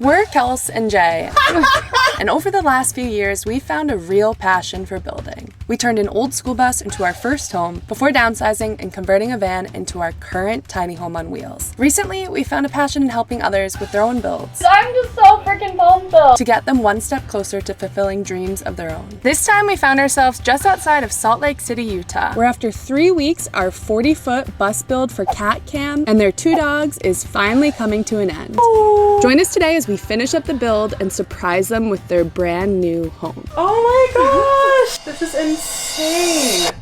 We're Kels and Jay, and over the last few years, we found a real passion for building. We turned an old school bus into our first home before downsizing and converting a van into our current tiny home on wheels. Recently, we found a passion in helping others with their own builds. I'm just so freaking pumped though. To get them one step closer to fulfilling dreams of their own. This time, we found ourselves just outside of Salt Lake City, Utah, where after 3 weeks, our 40-foot bus build for Cat Cam and their 2 dogs is finally coming to an end. Ooh. Join us today as we finish up the build and surprise them with their brand new home. Oh my gosh! This is insane!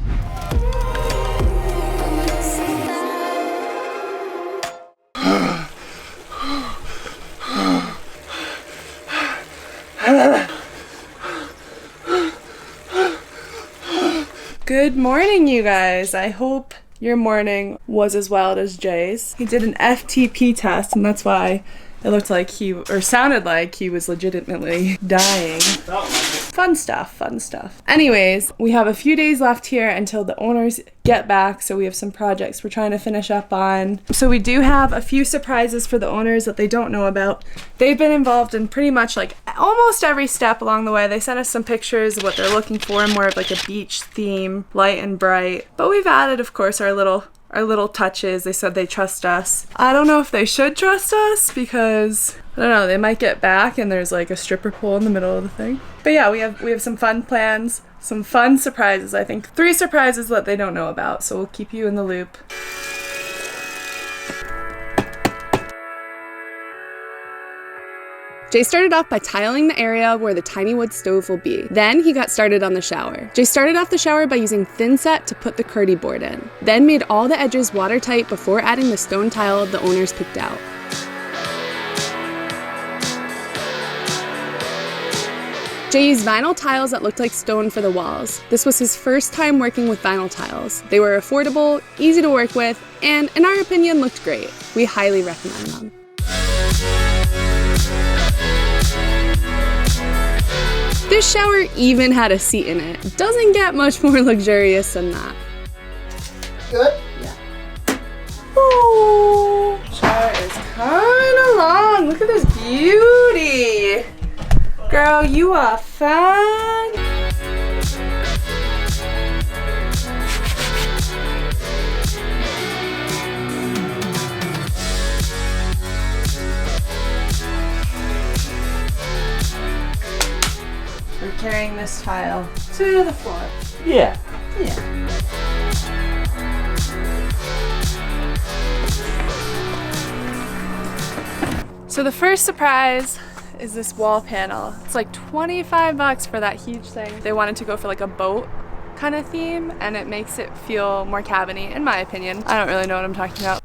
Good morning, you guys. I hope your morning was as wild as Jay's. He did an FTP test, and that's why it looked like sounded like he was legitimately dying. Fun stuff. Anyways, we have a few days left here until the owners get back, so we have some projects we're trying to finish up on. So we do have a few surprises for the owners that they don't know about. They've been involved in pretty much like almost every step along the way. They sent us some pictures of what they're looking for, more of like a beach theme, light and bright. But we've added, of course, our little touches. They said they trust us. I don't know if they should trust us because, I don't know, they might get back and there's like a stripper pole in the middle of the thing. But yeah, we have some fun plans, some fun surprises. I think 3 surprises that they don't know about, so we'll keep you in the loop. Jay started off by tiling the area where the tiny wood stove will be. Then he got started on the shower. Jay started off the shower by using thin set to put the curdy board in. Then made all the edges watertight before adding the stone tile the owners picked out. Jay used vinyl tiles that looked like stone for the walls. This was his first time working with vinyl tiles. They were affordable, easy to work with, and in our opinion looked great. We highly recommend them. This shower even had a seat in it. Doesn't get much more luxurious than that. Good? Yeah. Ooh, shower is coming along. Look at this beauty. Girl, you are fine. We're carrying this tile to the floor. Yeah. So the first surprise is this wall panel. It's like $25 for that huge thing. They wanted to go for like a boat kind of theme, and it makes it feel more cabiny, in my opinion. I don't really know what I'm talking about.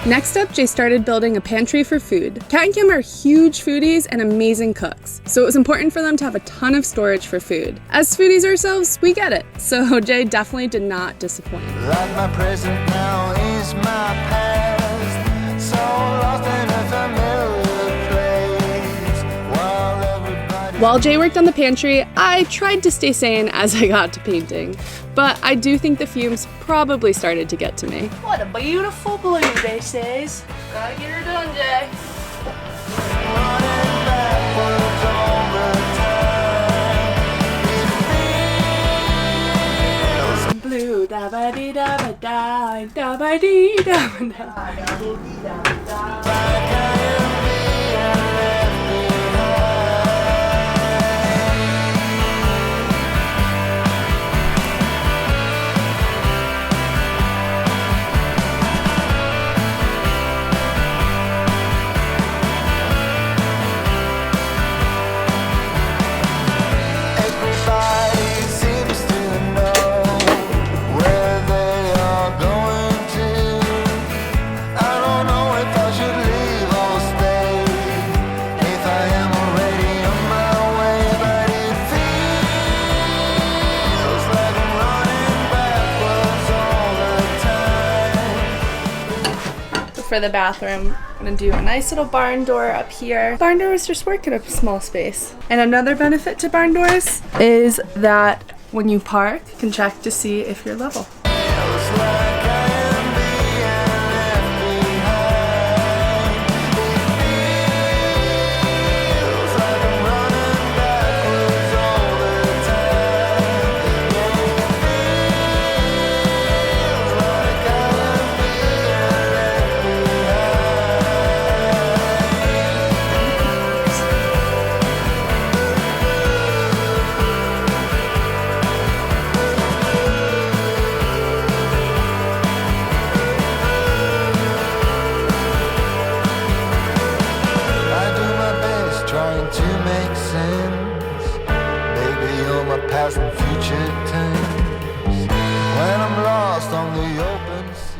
Next up, Jay started building a pantry for food. Kat and Kim are huge foodies and amazing cooks, so it was important for them to have a ton of storage for food. As foodies ourselves, we get it, so Jay definitely did not disappoint. Like my present now is my past, so lost in a familiar place, while everybody... While Jay worked on the pantry, I tried to stay sane as I got to painting, but I do think the fumes probably started to get to me. What a beautiful blue this is. Gotta get her done, Jay. Running backwards all the time, it feels Blue da ba dee da ba da da ba dee da ba da. like I am being left behind. Everybody seems to know where they are going to. I don't know if I should leave or for the bathroom. I'm gonna do a nice little barn door up here. Barn doors just work in a small space. And another benefit to barn doors is that when you park, you can check to see if you're level.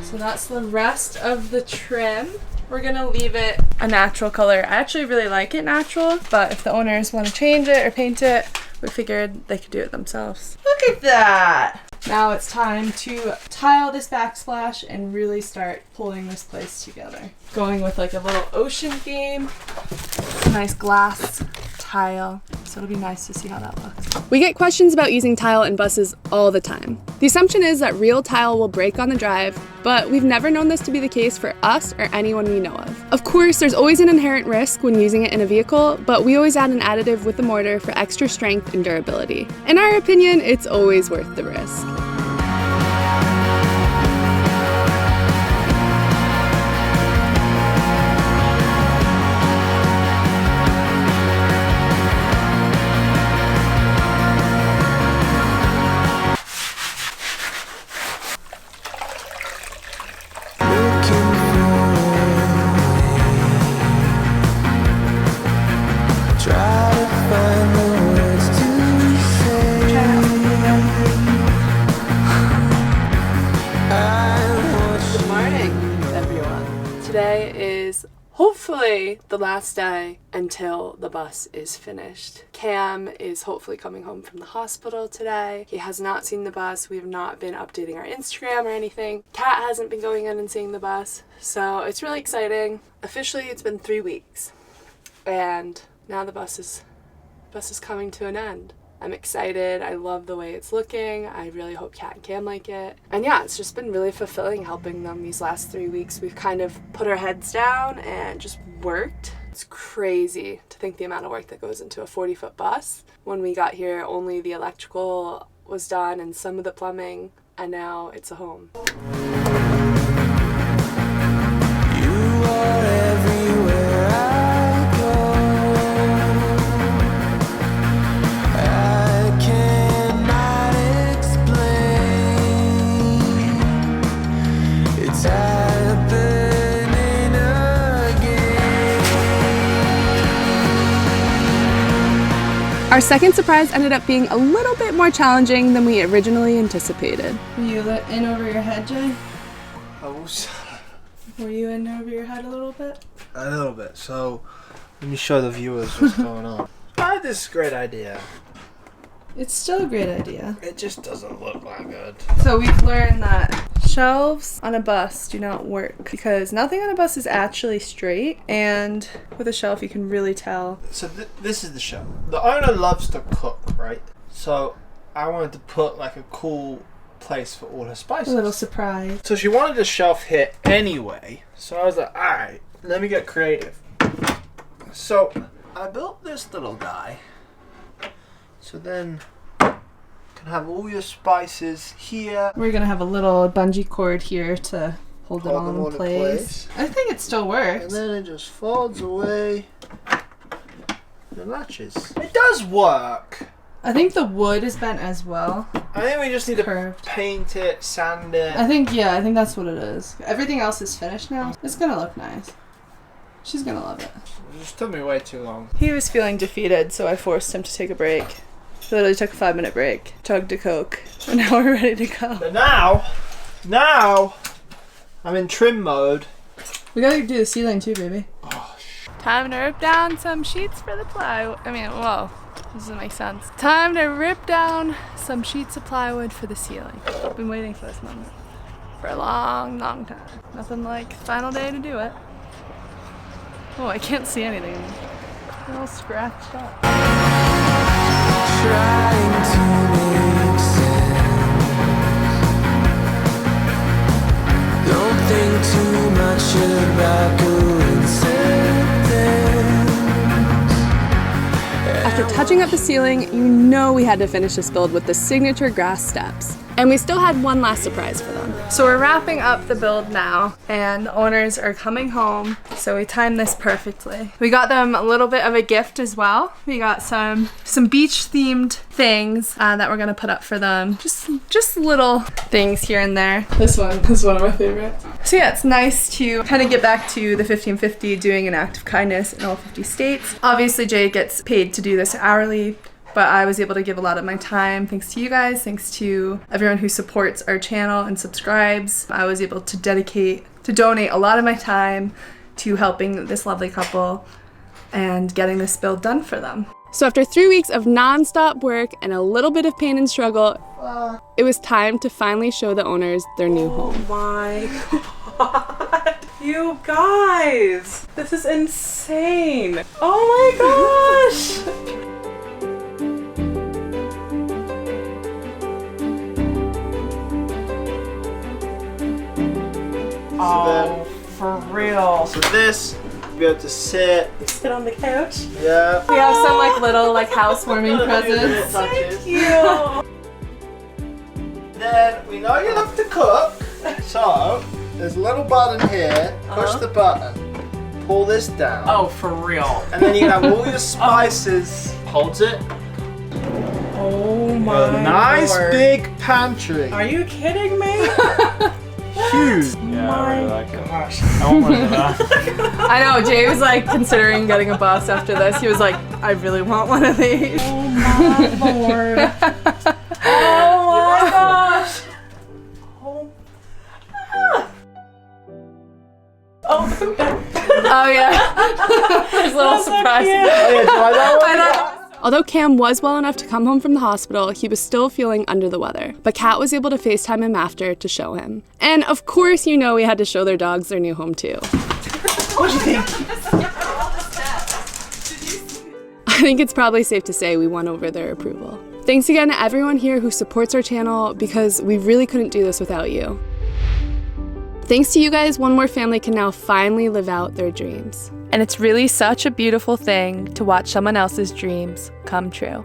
So that's the rest of the trim. We're gonna leave it a natural color. I actually really like it natural, but if the owners want to change it or paint it, we figured they could do it themselves. Look at that! Now it's time to tile this backsplash and really start pulling this place together. Going with like a little ocean theme, nice glass tile, so it'll be nice to see how that looks. We get questions about using tile in buses all the time. The assumption is that real tile will break on the drive, but we've never known this to be the case for us or anyone we know of. Of course, there's always an inherent risk when using it in a vehicle, but we always add an additive with the mortar for extra strength and durability. In our opinion, it's always worth the risk. Today is hopefully the last day until the bus is finished. Cam is hopefully coming home from the hospital today. He has not seen the bus. We have not been updating our Instagram or anything. Kat hasn't been going in and seeing the bus. So it's really exciting. Officially, it's been 3 weeks. And now the bus is coming to an end. I'm excited. I love the way it's looking. I really hope Kat and Cam like it. And yeah, it's just been really fulfilling helping them these last 3 weeks. We've kind of put our heads down and just worked. It's crazy to think the amount of work that goes into a 40-foot bus. When we got here, only the electrical was done and some of the plumbing, and now it's a home. You are everywhere I go. I cannot explain. It's happening again. Our second surprise ended up being a little bit more challenging than we originally anticipated. Were you in over your head, Jay? I was Were you in over your head a little bit? a little bit. So let me show the viewers what's going on. I had this great idea. It's still a great idea. It just doesn't look that good. So we've learned that shelves on a bus do not work because nothing on a bus is actually straight, and with a shelf you can really tell. So this is the shelf. The owner loves to cook, right? So I wanted to put like a cool place for all her spices. A little surprise. So she wanted a shelf here anyway. So I was like, alright, let me get creative. So I built this little guy. So then you can have all your spices here. We're gonna have a little bungee cord here to hold it all in place. I think it still works. And then it just folds away and latches. It does work. I think the wood is bent as well. I think we just need Curved. to paint it, sand it. I think that's what it is. Everything else is finished now. It's gonna look nice. She's gonna love it. It just took me way too long. He was feeling defeated, so I forced him to take a break. Literally took a 5-minute break, chugged a Coke, and now we're ready to go. But now I'm in trim mode. We gotta do the ceiling too, baby. Oh, Time to rip down some sheets for the plywood. Whoa, this doesn't make sense. Time to rip down some sheets of plywood for the ceiling. I've been waiting for this moment for a long, long time. Nothing like final day to do it. Oh, I can't see anything. A little scratched up. Trying to make sense. Don't think too much about coincidence. After touching up the ceiling, you know we had to finish this build with the signature grass steps. And we still had one last surprise for them. So we're wrapping up the build now, and the owners are coming home, so we timed this perfectly. We got them a little bit of a gift as well. We got some beach-themed things that we're gonna put up for them. Just little things here and there. This one is one of my favorites. So yeah, it's nice to kind of get back to the 1550, doing an act of kindness in all 50 states. Obviously, Jay gets paid to do this hourly, but I was able to give a lot of my time thanks to you guys, thanks to everyone who supports our channel and subscribes. I was able to donate a lot of my time to helping this lovely couple and getting this build done for them. So after 3 weeks of non-stop work and a little bit of pain and struggle, it was time to finally show the owners their new home. My God, you guys, this is insane. Oh my gosh. Oh, for real. So this, you'll be able to sit. Sit on the couch. Yeah. We have some like little like housewarming presents. Thank you. Then we know you love to cook, so there's a little button here. Push the button. Pull this down. Oh, for real. And then you have all your spices. Holds it. Oh my Nice Lord. big pantry. Are you kidding me? Huge. Yeah, I really like it. Gosh. I want one of that. I know, Jay was like considering getting a bus after this. He was like, I really want one of these. Oh my Lord. Oh my gosh. Oh yeah. There's a little surprise. Oh, yeah, do I know what? I know. Although Cam was well enough to come home from the hospital, he was still feeling under the weather. But Kat was able to FaceTime him after to show him. And of course, you know we had to show their dogs their new home too. What do you think? I think it's probably safe to say we won over their approval. Thanks again to everyone here who supports our channel, because we really couldn't do this without you. Thanks to you guys, one more family can now finally live out their dreams. And it's really such a beautiful thing to watch someone else's dreams come true.